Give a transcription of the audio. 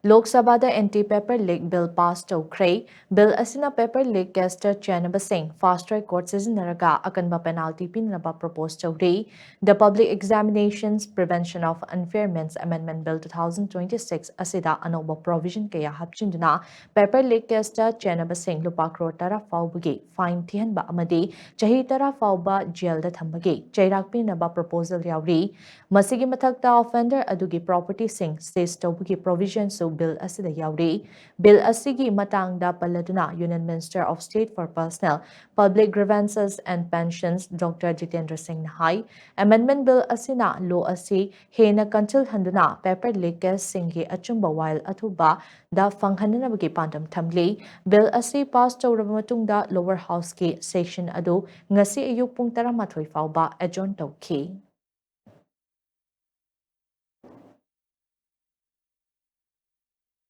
Lok Sabha anti-paper leak bill passed tawkhre. Bill asina paper leak caster chanabasing fast track court sizinaraga akanba penalty pinaba proposed tawri. The Public Examinations Prevention of Unfairness Amendment Bill 2026 asida anoba provision kaya hapchinduna paper leak caster chanabasing lupa crore tara fawbugi fine thihanba amadi chahi tara fawba jail da thambagi chairak pinaba proposal yauri. Masigi mathakta offender adugi property sing seize tawbugi provision so bill asida yauri. Bill asigi matangda paladuna Union Minister of State for Personnel, Public Grievances and Pensions Dr. Jitendra Singh Nahai. Amendment Bill asina law asi hena kantil handuna paper leakers singi achumba while atuba da fanghanabagi pandam thamli. Bill asi pass tawraba matungda lower house ki section adu ngasi ayuk pung 13 fawba adjourn tawki.